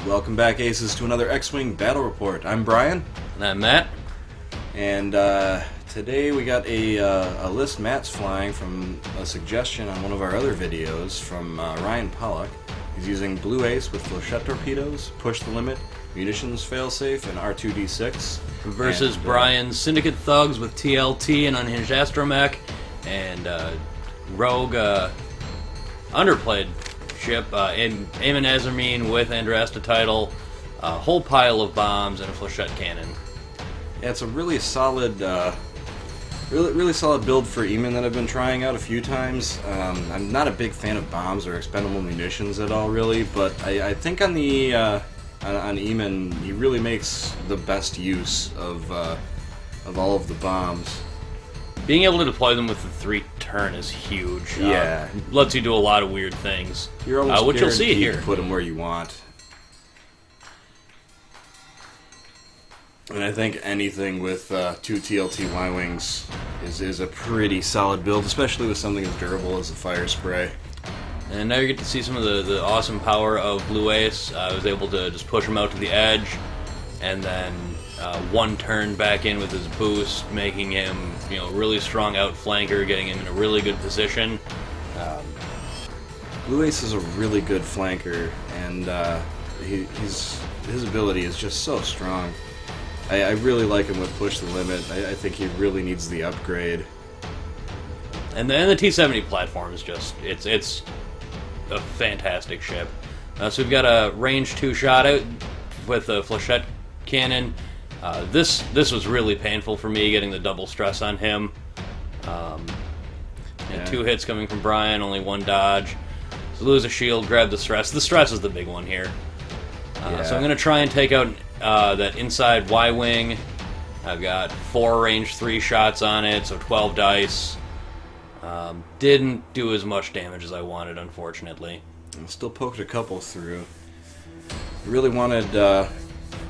Welcome back, Aces, to another X-Wing Battle Report. I'm Brian. And I'm Matt. And today we got a list Matt's flying from a suggestion on one of our other videos from Ryan Pollock. He's using Blue Ace with Flachette torpedoes, Push the Limit, Munitions, Failsafe, and R2D6. Versus Brian's Syndicate thugs with TLT and Unhinged Astromech, and Rogue underplayed ship, Emon Azzameen with Andrasta title, a whole pile of bombs, and a Flachette cannon. Yeah, it's a really solid, really solid build for Emon that I've been trying out a few times. I'm not a big fan of bombs or expendable munitions at all, really, but I think on the on Emon, he really makes the best use of all of the bombs. Being able to deploy them with the 3-turn is huge. Yeah, lets you do a lot of weird things. You're almost which you'll see here. To put them where you want. And I think anything with 2 TLT Y-Wings is a pretty solid build, especially with something as durable as a fire spray. And now you get to see some of the awesome power of Blue Ace. I was able to just push him out to the edge, and then one turn back in with his boost, making him really strong outflanker, getting him in a really good position. Blue Ace is a really good flanker, and his ability is just so strong. I really like him with Push the Limit. I think he really needs the upgrade. And the T-70 platform is just, it's a fantastic ship. So we've got a range 2 shot out with a Flachette cannon. This was really painful for me, getting the double stress on him. And 2 hits coming from Brian, only 1 dodge. So lose a shield, grab the stress. The stress is the big one here. So I'm going to try and take out that inside Y-Wing. I've got 4 range 3 shots on it, so 12 dice. Didn't do as much damage as I wanted, unfortunately. I still poked a couple through. Really wanted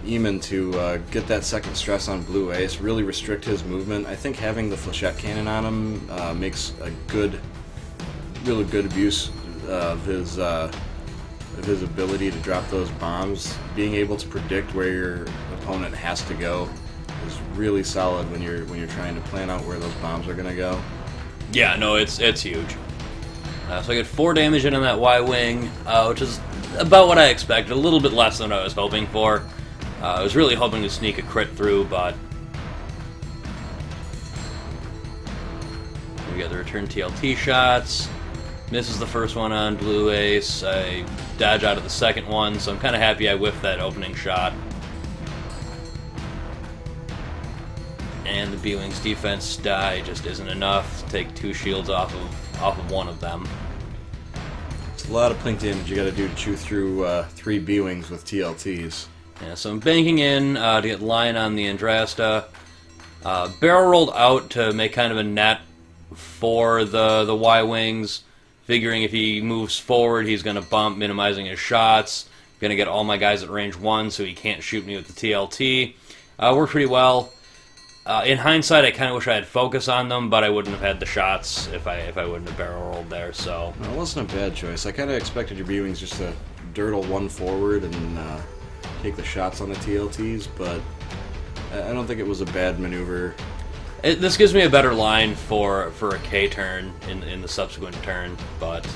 Emon to get that second stress on Blue Ace, really restrict his movement. I think having the Flachette cannon on him makes a really good abuse of his ability to drop those bombs. Being able to predict where your opponent has to go is really solid when you're trying to plan out where those bombs are going to go. Yeah, no, it's huge. So I get 4 damage in on that Y-Wing, which is about what I expected, a little bit less than I was hoping for. I was really hoping to sneak a crit through, but we got the return TLT shots. Misses the first one on Blue Ace. I dodge out of the second one, so I'm kind of happy I whiffed that opening shot. And the B-Wing's defense die just isn't enough to take 2 shields off of one of them. It's a lot of plink damage you got to do to chew through 3 B-Wings with TLTs. Yeah, so I'm banking in to get line on the Andrasta. Barrel rolled out to make kind of a net for the Y-Wings, figuring if he moves forward, he's going to bump, minimizing his shots. Going to get all my guys at range 1, so he can't shoot me with the TLT. Worked pretty well. In hindsight, I kind of wish I had focus on them, but I wouldn't have had the shots if I wouldn't have barrel rolled there. So no, it wasn't a bad choice. I kind of expected your B-Wings just to dirtle one forward and take the shots on the TLTs, but I don't think it was a bad maneuver. This gives me a better line for a K turn in the subsequent turn, but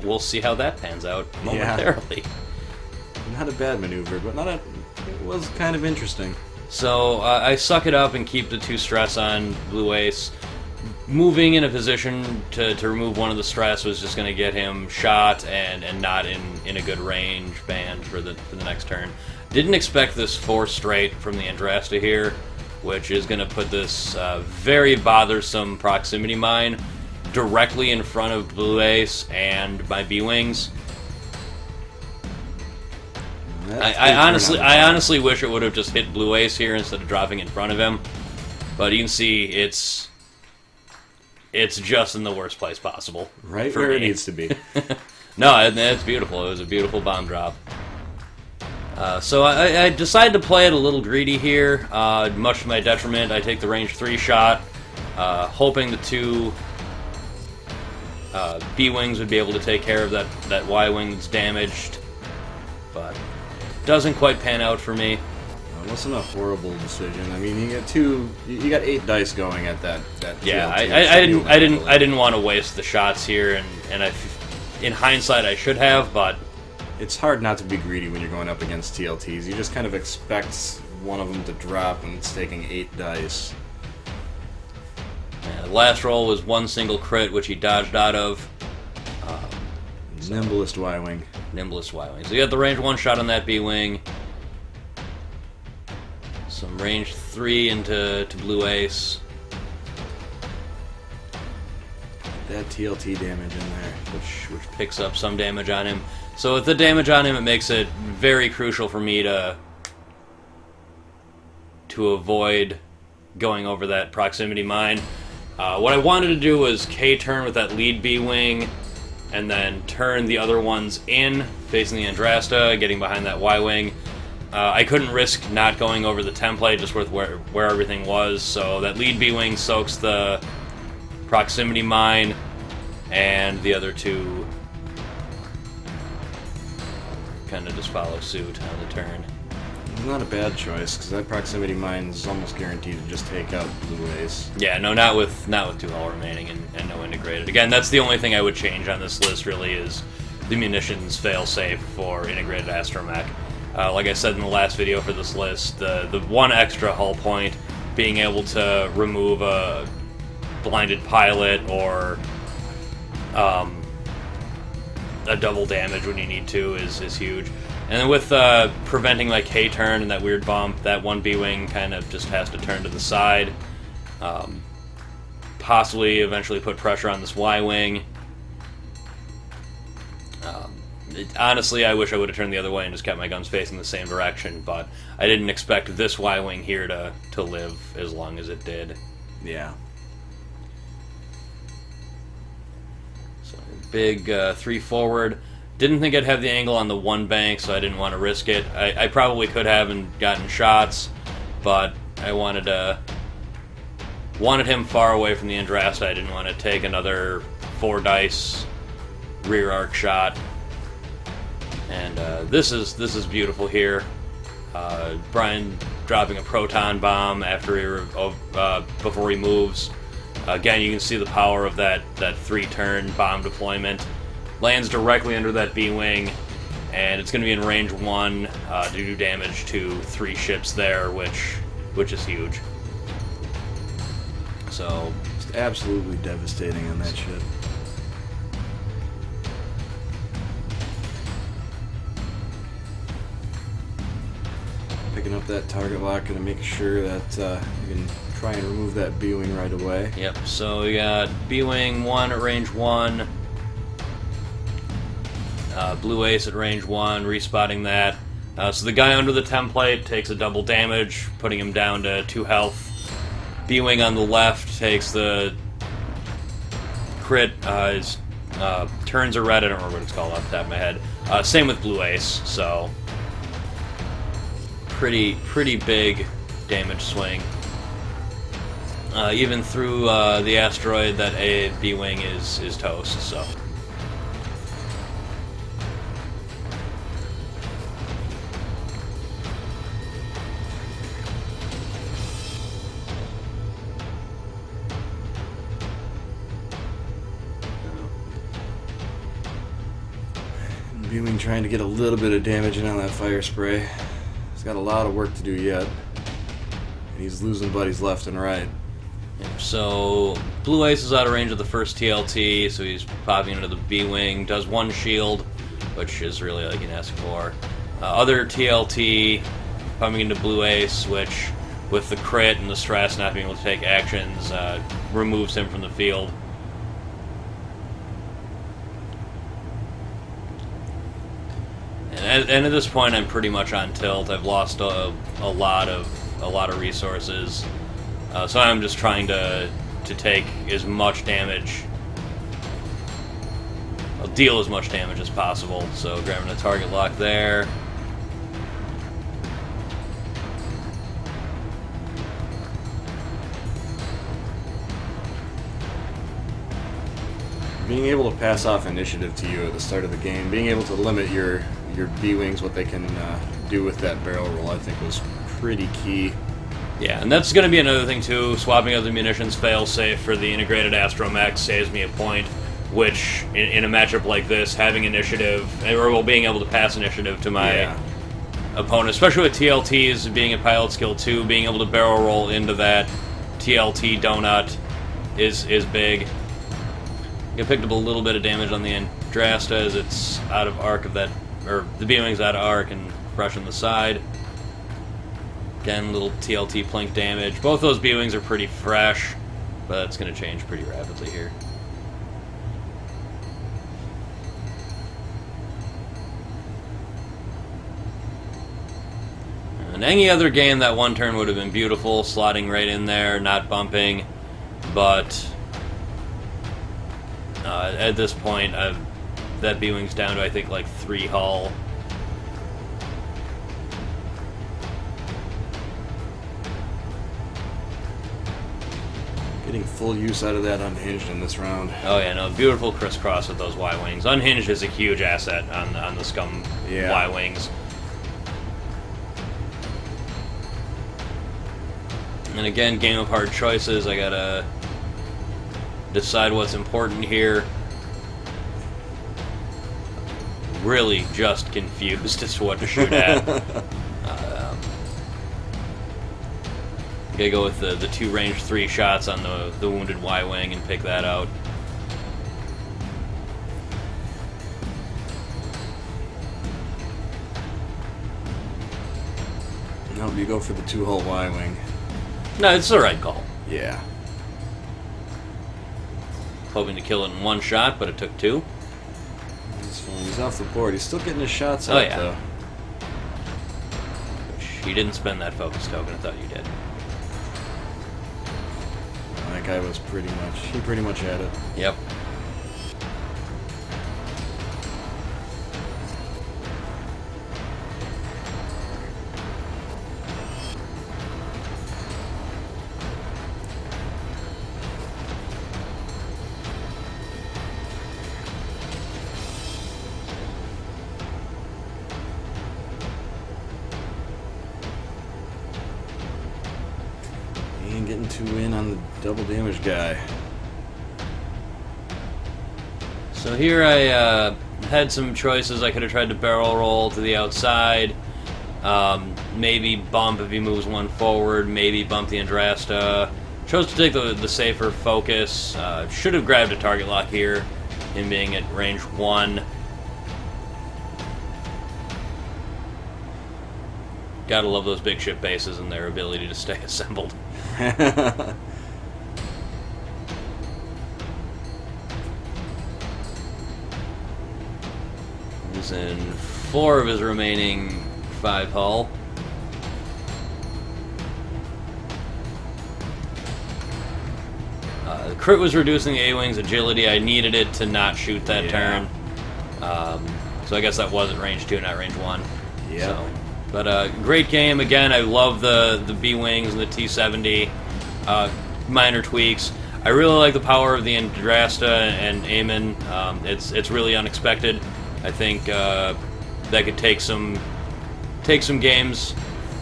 we'll see how that pans out momentarily. Yeah. Not a bad maneuver, but it was kind of interesting. So I suck it up and keep the 2 stress on Blue Ace. Moving in a position to remove one of the stress was just going to get him shot and not in a good range band for the next turn. Didn't expect this 4 straight from the Andrasta here, which is going to put this very bothersome proximity mine directly in front of Blue Ace and my B-Wings. I honestly wish it would have just hit Blue Ace here instead of dropping in front of him, but you can see it's just in the worst place possible. Right where it needs to be. No, it's beautiful. It was a beautiful bomb drop. So I decided to play it a little greedy here, much to my detriment. I take the range 3 shot, hoping the 2 B-Wings would be able to take care of that Y-Wing that's damaged. but doesn't quite pan out for me. It wasn't a horrible decision. I mean, you got 8 dice going at that. Yeah, TLT, I didn't want to waste the shots here, and in hindsight I should have, but it's hard not to be greedy when you're going up against TLTs. You just kind of expect one of them to drop, and it's taking 8 dice. The last roll was one single crit, which he dodged out of. Nimblest Y-Wing. Nimblest Y-Wing. So you got the range 1 shot on that B-Wing. Some range 3 into Blue Ace. That TLT damage in there. Which picks up some damage on him. So with the damage on him, it makes it very crucial for me to avoid going over that proximity mine. What I wanted to do was K-turn with that lead B-Wing, and then turn the other ones in, facing the Andrasta, getting behind that Y-Wing. I couldn't risk not going over the template, just with where everything was, so that lead B-Wing soaks the proximity mine, and the other two kind of just follow suit on the turn. It's not a bad choice, because that proximity mine is almost guaranteed to just take out Blue Ace. Yeah, no, not with 2 hull remaining and no integrated. Again, that's the only thing I would change on this list, really, is the munitions failsafe for integrated Astromech. Like I said in the last video for this list, the 1 extra hull point, being able to remove a blinded pilot or a double damage when you need to is huge. And then with preventing like K-turn and that weird bump, that 1 B-Wing kind of just has to turn to the side. Possibly eventually put pressure on this Y-Wing. Honestly, I wish I would have turned the other way and just kept my guns facing the same direction, but I didn't expect this Y-Wing here to live as long as it did. Yeah. So, big 3 forward. Didn't think I'd have the angle on the 1 bank, so I didn't want to risk it. I probably could have and gotten shots, but I wanted him far away from the Andrasta. I didn't want to take another 4 dice rear arc shot. And this is beautiful here. Brian dropping a proton bomb after before he moves. Again, you can see the power of that 3-turn bomb deployment. Lands directly under that B-Wing, and it's going to be in range 1 to do damage to 3 ships there, which is huge. So, just absolutely devastating on that ship. Picking up that target lock and making sure that you can try and remove that B-Wing right away. Yep, so we got B-Wing 1 at range 1. Blue Ace at range 1, respotting that. So the guy under the template takes a double damage, putting him down to 2 health. B-Wing on the left takes the crit. His turns are red. I don't remember what it's called off the top of my head. Same with Blue Ace, so pretty big damage swing. Even through the asteroid, that A B-Wing is toast, so. B-Wing trying to get a little bit of damage in on that fire spray. He's got a lot of work to do yet. And he's losing buddies left and right. Yep, so Blue Ace is out of range of the first TLT, so he's popping into the B-Wing. Does 1 shield, which is really all you can ask for. Other TLT coming into Blue Ace, which with the crit and the stress not being able to take actions, removes him from the field. And at this point, I'm pretty much on tilt. I've lost a lot of resources, so I'm just trying to take as much damage. I'll deal as much damage as possible. So grabbing a target lock there. Being able to pass off initiative to you at the start of the game, being able to limit your your B-Wings, what they can do with that barrel roll, I think was pretty key. Yeah, and that's going to be another thing too. Swapping out the munitions failsafe for the integrated Astromech saves me a point, which in a matchup like this, having initiative, or being able to pass initiative to my opponent, especially with TLTs being a pilot skill 2, being able to barrel roll into that TLT donut is big. I picked up a little bit of damage on the Andrasta as it's out of arc of that, or the B-Wing's out of arc and fresh on the side. Again, little TLT plink damage. Both those B-Wings are pretty fresh, but that's going to change pretty rapidly here. In any other game, that one turn would have been beautiful, slotting right in there, not bumping, but at this point, that B-Wing's down to, I think, like 3 hull. Getting full use out of that Unhinged in this round. Oh yeah, no, beautiful crisscross with those Y-Wings. Unhinged is a huge asset on the Scum Y-Wings. And again, game of hard choices. I gotta decide what's important here. Really just confused as to what to shoot at. Gotta go with the 2 range 3 shots on the wounded Y-Wing and pick that out. No, you go for the 2-hull Y-Wing. No, it's the right call. Yeah. Hoping to kill it in 1 shot, but it took 2. He's off the board. He's still getting his shots out, though. He didn't spend that focus token. I thought you did. That guy was he pretty much had it. Yep. And getting 2 in on the double damage guy. So here I had some choices. I could have tried to barrel roll to the outside. Maybe bump if he moves 1 forward. Maybe bump the Andrasta. Chose to take the safer focus. Should have grabbed a target lock here, him being at range 1. Gotta love those big ship bases and their ability to stay assembled. He's in 4 of his remaining 5 hull. The crit was reducing the A-Wing's agility. I needed it to not shoot that turn. So I guess that was at range 2, not range 1. Yeah. So, but great game. Again, I love the B-Wings and the T-70. Minor tweaks. I really like the power of the Andrasta and Emon. It's really unexpected. I think that could take some games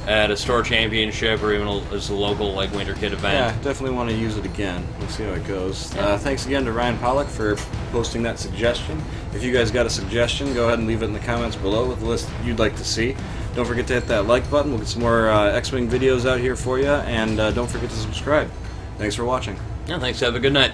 at a store championship or even as a local like winter kit event. Yeah, definitely want to use it again. We'll see how it goes. Thanks again to Ryan Pollock for posting that suggestion. If you guys got a suggestion, go ahead and leave it in the comments below with the list you'd like to see. Don't forget to hit that like button. We'll get some more X-Wing videos out here for you, and don't forget to subscribe. Thanks for watching. Yeah, thanks. Have a good night.